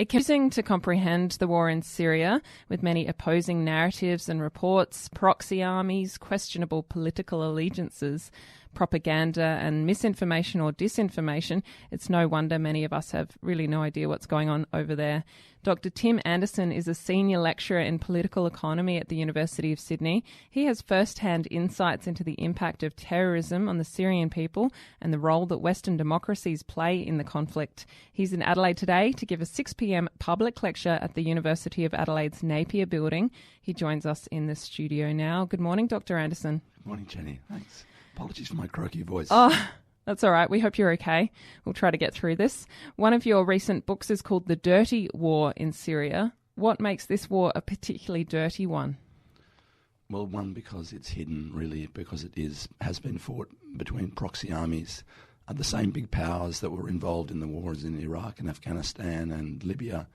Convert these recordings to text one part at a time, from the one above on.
It's confusing to comprehend the war in Syria, with many opposing narratives and reports, proxy armies, questionable political allegiances, propaganda and misinformation or disinformation. It's no wonder many of us have really no idea what's going on over there. Dr. Tim Anderson is a senior lecturer in political economy at the University of Sydney. He has first-hand insights into the impact of terrorism on the Syrian people and the role that Western democracies play in the conflict. He's in Adelaide today to give a 6 p.m. public lecture at the University of Adelaide's Napier building. He joins us in the studio now. Good morning, Dr. Anderson. Good morning, Jennie. Thanks. Apologies for my croaky voice. Oh, that's all right. We hope you're okay. We'll try to get through this. One of your recent books is called The Dirty War in Syria. What makes this war a particularly dirty one? Well, one, because it's hidden, really, because it has been fought between proxy armies. The same big powers that were involved in the wars in Iraq and Afghanistan and Libya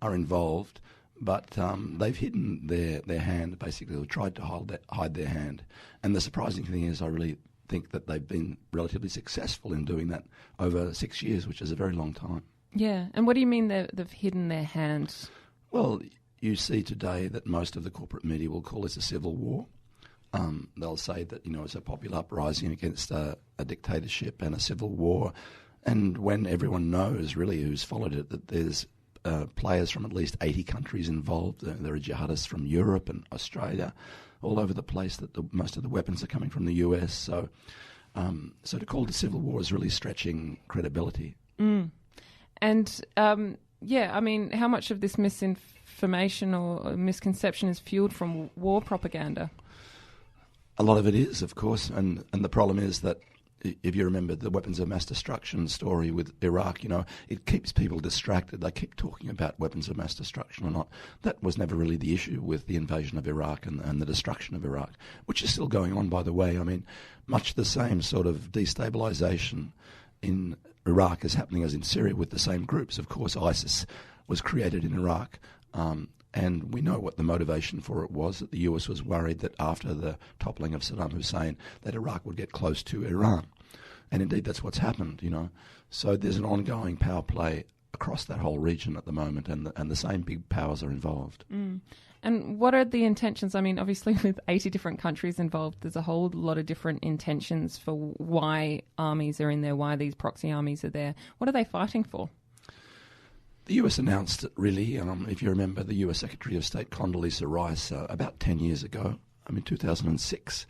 are involved, but they've hidden their hand, basically, or tried to hide their hand. And the surprising thing is I really think that they've been relatively successful in doing that over 6 years, which is a very long time. Yeah, and what do you mean they've hidden their hand? Well, you see today that most of the corporate media will call this a civil war. They'll say that, it's a popular uprising against a dictatorship and a civil war. And when everyone knows, really, who's followed it, that there's players from at least 80 countries involved. There are jihadists from Europe and Australia, all over the place, that most of the weapons are coming from the US. So to call it a civil war is really stretching credibility. Mm. And, how much of this misinformation or misconception is fueled from war propaganda? A lot of it is, of course, and the problem is that if you remember the weapons of mass destruction story with Iraq, it keeps people distracted. They keep talking about weapons of mass destruction or not. That was never really the issue with the invasion of Iraq and the destruction of Iraq, which is still going on, by the way. I mean, much the same sort of destabilization in Iraq is happening as in Syria with the same groups. Of course, ISIS was created in Iraq, and we know what the motivation for it was, that the US was worried that after the toppling of Saddam Hussein, that Iraq would get close to Iran. And indeed, that's what's happened, So there's an ongoing power play across that whole region at the moment, and the same big powers are involved. Mm. And what are the intentions? I mean, obviously, with 80 different countries involved, there's a whole lot of different intentions for why armies are in there, why these proxy armies are there. What are they fighting for? The US announced it, really, if you remember, the US Secretary of State Condoleezza Rice about 10 years ago, 2006,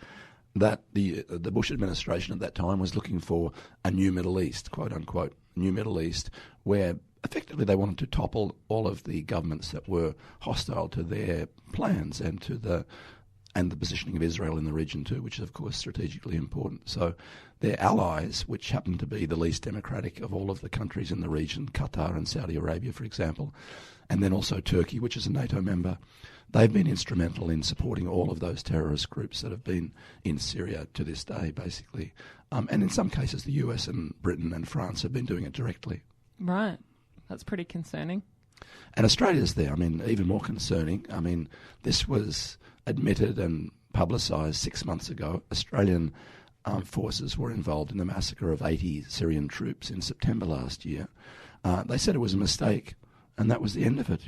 that the Bush administration at that time was looking for a new Middle East, quote unquote, new Middle East, where effectively they wanted to topple all of the governments that were hostile to their plans and to the positioning of Israel in the region too, which is, of course, strategically important. So their allies, which happen to be the least democratic of all of the countries in the region, Qatar and Saudi Arabia, for example, and then also Turkey, which is a NATO member, they've been instrumental in supporting all of those terrorist groups that have been in Syria to this day, basically. And in some cases, the US and Britain and France have been doing it directly. Right. That's pretty concerning. And Australia's there. Even more concerning. This was admitted and publicised 6 months ago. Australian armed forces were involved in the massacre of 80 Syrian troops in September last year. They said it was a mistake, and that was the end of it.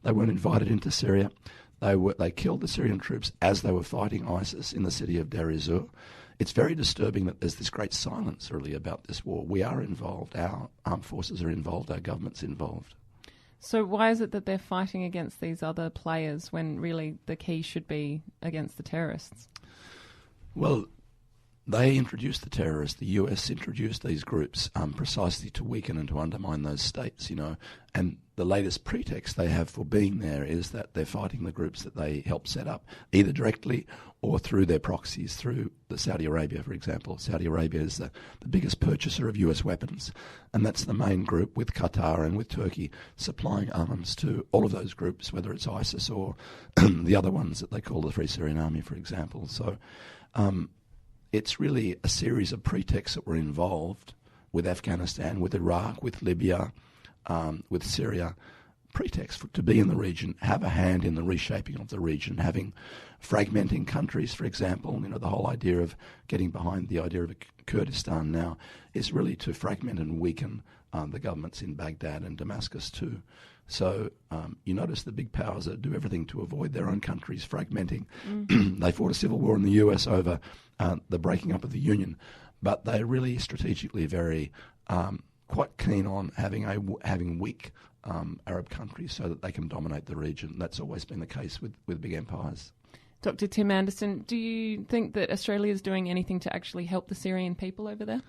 They weren't invited into Syria. They killed the Syrian troops as they were fighting ISIS in the city of Deir ez-Zor. It's very disturbing that there's this great silence, really, about this war. We are involved. Our armed forces are involved. Our government's involved. So why is it that they're fighting against these other players when really the key should be against the terrorists? Well, they introduced the terrorists. The US introduced these groups precisely to weaken and to undermine those states, And the latest pretext they have for being there is that they're fighting the groups that they helped set up, either directly or through their proxies, through the Saudi Arabia, for example. Saudi Arabia is the biggest purchaser of US weapons, and that's the main group, with Qatar and with Turkey supplying arms to all of those groups, whether it's ISIS or the other ones that they call the Free Syrian Army, for example. So it's really a series of pretexts that were involved with Afghanistan, with Iraq, with Libya, with Syria, pretext to be in the region, have a hand in the reshaping of the region, fragmenting countries, for example. The whole idea of getting behind the idea of Kurdistan now is really to fragment and weaken the governments in Baghdad and Damascus too. So you notice the big powers that do everything to avoid their own countries fragmenting. They fought a civil war in the US over the breaking up of the Union, but they're really strategically very quite keen on having weak Arab countries so that they can dominate the region. That's always been the case with big empires. Dr. Tim Anderson, do you think that Australia is doing anything to actually help the Syrian people over there?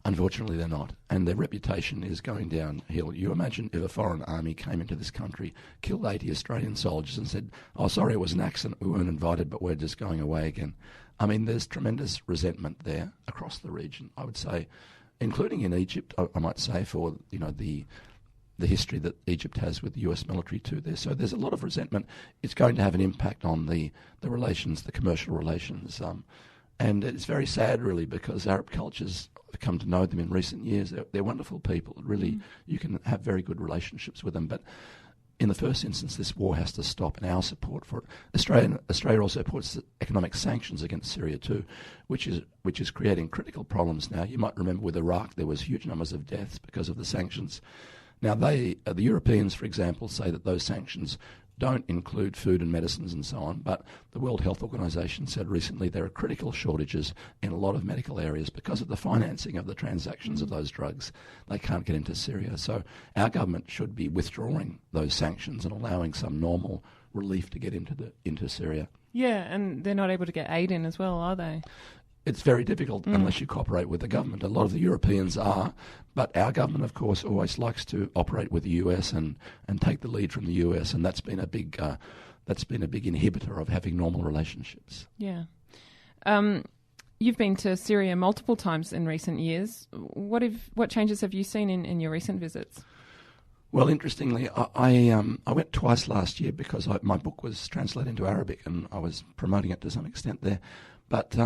Unfortunately, they're not, and their reputation is going downhill. You imagine if a foreign army came into this country, killed 80 Australian soldiers and said, "Oh, sorry, it was an accident, we weren't invited, but we're just going away again." I mean, there's tremendous resentment there across the region, I would say, including in Egypt, I might say, for the history that Egypt has with the US military too there. So there's a lot of resentment. It's going to have an impact on the relations, the commercial relations. And it's very sad, really, because Arab cultures, I've come to know them in recent years. They're wonderful people. Really, you can have very good relationships with them. But in the first instance, this war has to stop, and our support for it. Australia also puts economic sanctions against Syria too, which is creating critical problems now. You might remember with Iraq, there was huge numbers of deaths because of the sanctions. Now, the Europeans, for example, say that those sanctions don't include food and medicines and so on, but the World Health Organization said recently there are critical shortages in a lot of medical areas because of the financing of the transactions of those drugs. They can't get into Syria. So our government should be withdrawing those sanctions and allowing some normal relief to get into Syria. Yeah, and they're not able to get aid in as well, are they? It's very difficult unless you cooperate with the government. A lot of the Europeans are, but our government, of course, always likes to operate with the US and take the lead from the US, and that's been a big inhibitor of having normal relationships. Yeah. You've been to Syria multiple times in recent years. What changes have you seen in your recent visits? Well, interestingly, I went twice last year because my book was translated into Arabic and I was promoting it to some extent there. But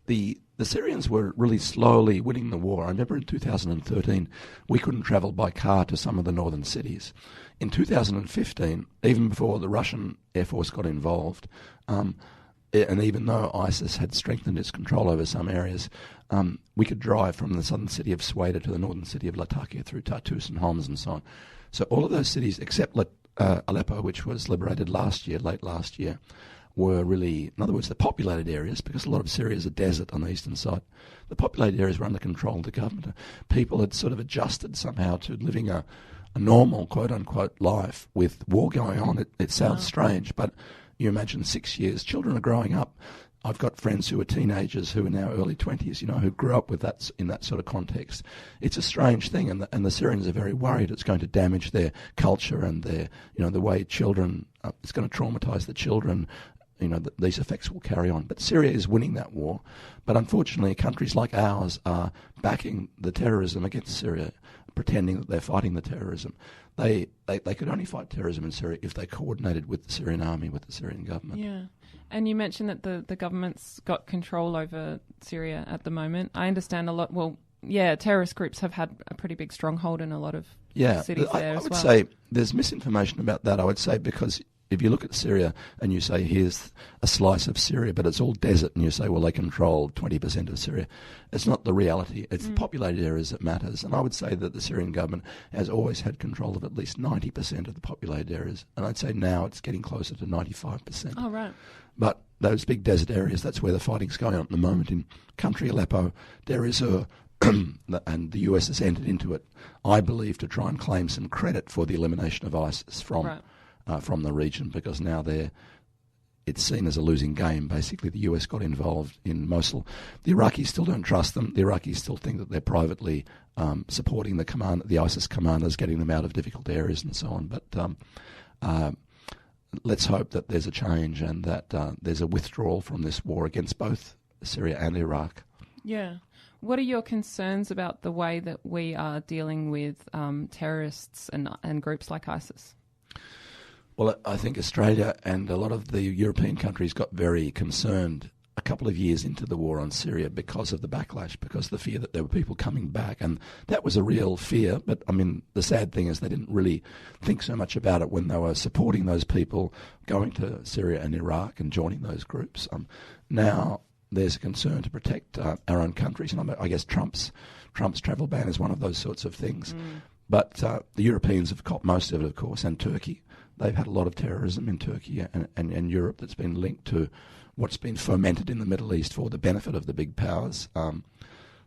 the Syrians were really slowly winning the war. I remember in 2013, we couldn't travel by car to some of the northern cities. In 2015, even before the Russian Air Force got involved, and even though ISIS had strengthened its control over some areas, we could drive from the southern city of Sueda to the northern city of Latakia through Tartus and Homs and so on. So all of those cities, except Aleppo, which was liberated late last year, were really, in other words, the populated areas, because a lot of Syria is a desert on the eastern side. The populated areas were under control of the government. People had sort of adjusted somehow to living a normal, quote-unquote, life with war going on. It sounds strange, but you imagine 6 years, children are growing up. I've got friends who are teenagers who are now early 20s, who grew up with that in that sort of context. It's a strange thing, and the Syrians are very worried it's going to damage their culture and their, the way children, it's going to traumatise the children. These effects will carry on. But Syria is winning that war. But unfortunately, countries like ours are backing the terrorism against Syria, pretending that they're fighting the terrorism. They could only fight terrorism in Syria if they coordinated with the Syrian army, with the Syrian government. Yeah. And you mentioned that the government's got control over Syria at the moment. I understand a lot. Well, yeah, terrorist groups have had a pretty big stronghold in a lot of cities there as well. I would say there's misinformation about that, I would say, because if you look at Syria and you say, here's a slice of Syria, but it's all desert, and you say, well, they control 20% of Syria. It's not the reality. It's the populated areas that matters. And I would say that the Syrian government has always had control of at least 90% of the populated areas. And I'd say now it's getting closer to 95%. Oh, right. But those big desert areas, that's where the fighting's going on at the moment. In country Aleppo, Deir ez-Zor, and the US has entered into it, I believe, to try and claim some credit for the elimination of ISIS from the region, because now it's seen as a losing game. Basically, the US got involved in Mosul. The Iraqis still don't trust them. The Iraqis still think that they're privately supporting the ISIS commanders, getting them out of difficult areas and so on. But let's hope that there's a change and that there's a withdrawal from this war against both Syria and Iraq. Yeah. What are your concerns about the way that we are dealing with terrorists and groups like ISIS? Well, I think Australia and a lot of the European countries got very concerned a couple of years into the war on Syria because of the backlash, because of the fear that there were people coming back. And that was a real fear. But, I mean, the sad thing is they didn't really think so much about it when they were supporting those people going to Syria and Iraq and joining those groups. Now there's a concern to protect our own countries. And I guess Trump's travel ban is one of those sorts of things. But the Europeans have copped most of it, of course, and Turkey. They've had a lot of terrorism in Turkey and Europe that's been linked to what's been fomented in the Middle East for the benefit of the big powers.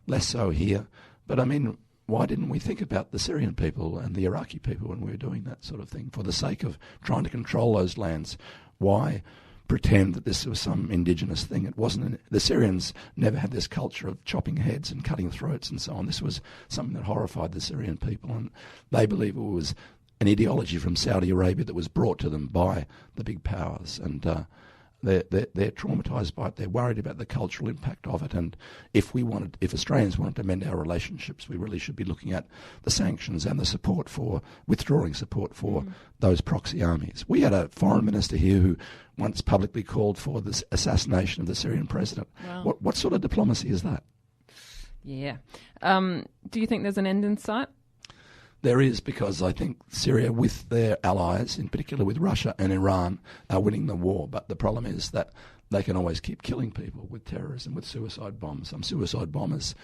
Less so here. But, I mean, why didn't we think about the Syrian people and the Iraqi people when we were doing that sort of thing for the sake of trying to control those lands? Why pretend that this was some indigenous thing? It wasn't. The Syrians never had this culture of chopping heads and cutting throats and so on. This was something that horrified the Syrian people, and they believe it was an ideology from Saudi Arabia that was brought to them by the big powers, and they're traumatised by it. They're worried about the cultural impact of it. And if Australians wanted to mend our relationships, we really should be looking at the sanctions and the withdrawing support for those proxy armies. We had a foreign minister here who once publicly called for the assassination of the Syrian president. Wow. What sort of diplomacy is that? Yeah. Do you think there's an end in sight? There is, because I think Syria, with their allies, in particular with Russia and Iran, are winning the war. But the problem is that they can always keep killing people with terrorism, with suicide bombs. Some suicide bombers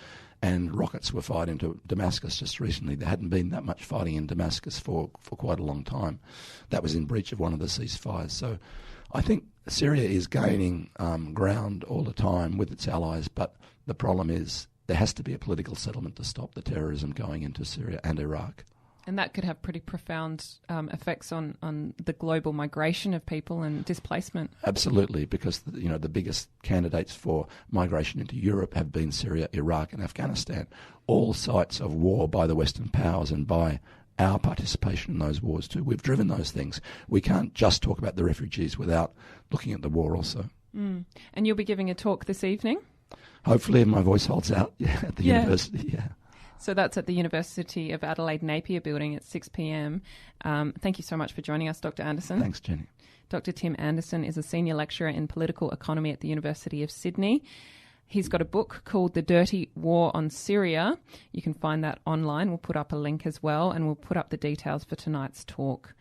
and rockets were fired into Damascus just recently. There hadn't been that much fighting in Damascus for quite a long time. That was in breach of one of the ceasefires. So I think Syria is gaining ground all the time with its allies, but the problem is there has to be a political settlement to stop the terrorism going into Syria and Iraq. And that could have pretty profound effects on the global migration of people and displacement. Absolutely, because the biggest candidates for migration into Europe have been Syria, Iraq and Afghanistan, all sites of war by the Western powers and by our participation in those wars too. We've driven those things. We can't just talk about the refugees without looking at the war also. And you'll be giving a talk this evening? Hopefully, if my voice holds out, at the university, So that's at the University of Adelaide Napier building at 6 p.m. Thank you so much for joining us, Dr. Anderson. Thanks, Jenny. Dr. Tim Anderson is a senior lecturer in political economy at the University of Sydney. He's got a book called The Dirty War on Syria. You can find that online. We'll put up a link as well, and we'll put up the details for tonight's talk.